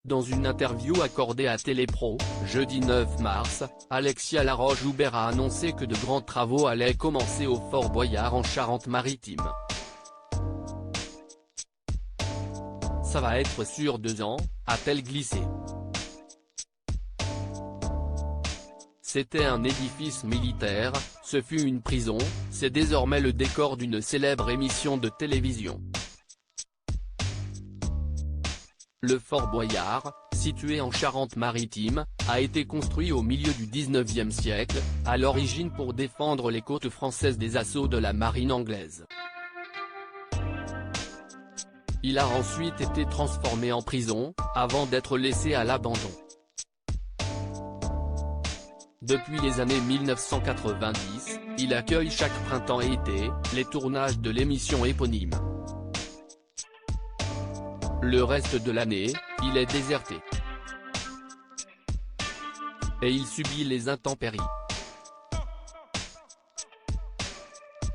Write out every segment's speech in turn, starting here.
Dans une interview accordée à Télépro, jeudi 9 mars, Alexia Laroche-Joubert a annoncé que de grands travaux allaient commencer au Fort Boyard en Charente-Maritime. Ça va être sur 2 ans, a-t-elle glissé. C'était un édifice militaire, ce fut une prison, c'est désormais le décor d'une célèbre émission de télévision. Le Fort Boyard, situé en Charente-Maritime, a été construit au milieu du XIXe siècle, à l'origine pour défendre les côtes françaises des assauts de la marine anglaise. Il a ensuite été transformé en prison, avant d'être laissé à l'abandon. Depuis les années 1990, il accueille chaque printemps et été, les tournages de l'émission éponyme. Le reste de l'année, il est déserté. Et il subit les intempéries.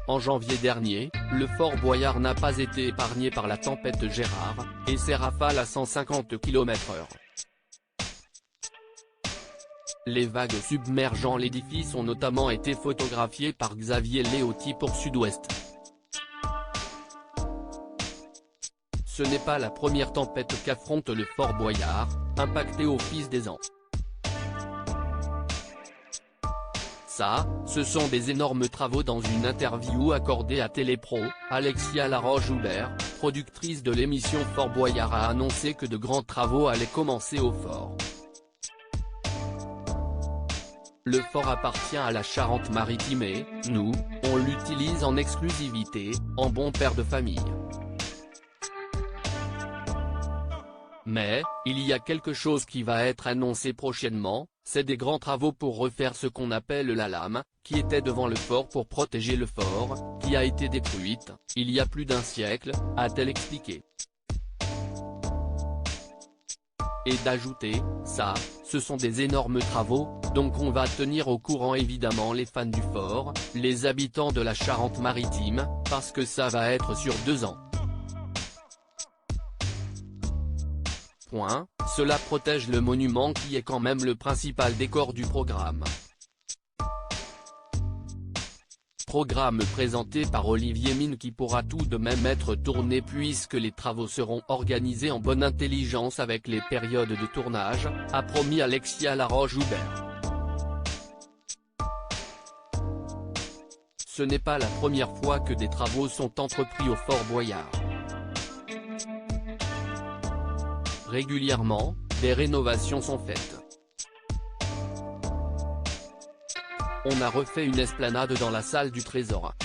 En janvier dernier, le Fort Boyard n'a pas été épargné par la tempête Gérard, et ses rafales à 150 km/h. Les vagues submergeant l'édifice ont notamment été photographiées par Xavier Léoty pour Sud-Ouest. Ce n'est pas la première tempête qu'affronte le Fort Boyard, impacté au fil des ans. Ça, ce sont des énormes travaux. Dans une interview accordée à Télépro, Alexia Laroche-Joubert, productrice de l'émission Fort Boyard, a annoncé que de grands travaux allaient commencer au fort. Le fort appartient à la Charente-Maritime et, nous, on l'utilise en exclusivité, en bon père de famille. Mais, il y a quelque chose qui va être annoncé prochainement, c'est des grands travaux pour refaire ce qu'on appelle la lame, qui était devant le fort pour protéger le fort, qui a été détruite, il y a plus d'un siècle, a-t-elle expliqué. Et d'ajouter, ça, ce sont des énormes travaux, donc on va tenir au courant évidemment les fans du fort, les habitants de la Charente-Maritime, parce que ça va être sur 2 ans. Cela protège le monument qui est quand même le principal décor du programme. Programme présenté par Olivier Mine qui pourra tout de même être tourné puisque les travaux seront organisés en bonne intelligence avec les périodes de tournage, a promis Alexia Laroche-Joubert. Ce n'est pas la première fois que des travaux sont entrepris au Fort Boyard. Régulièrement, des rénovations sont faites. On a refait une esplanade dans la salle du Trésor.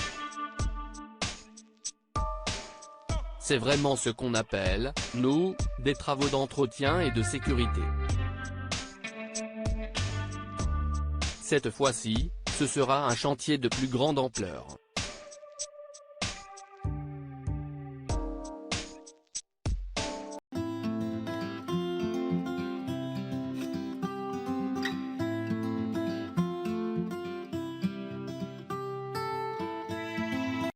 C'est vraiment ce qu'on appelle, nous, des travaux d'entretien et de sécurité. Cette fois-ci, ce sera un chantier de plus grande ampleur.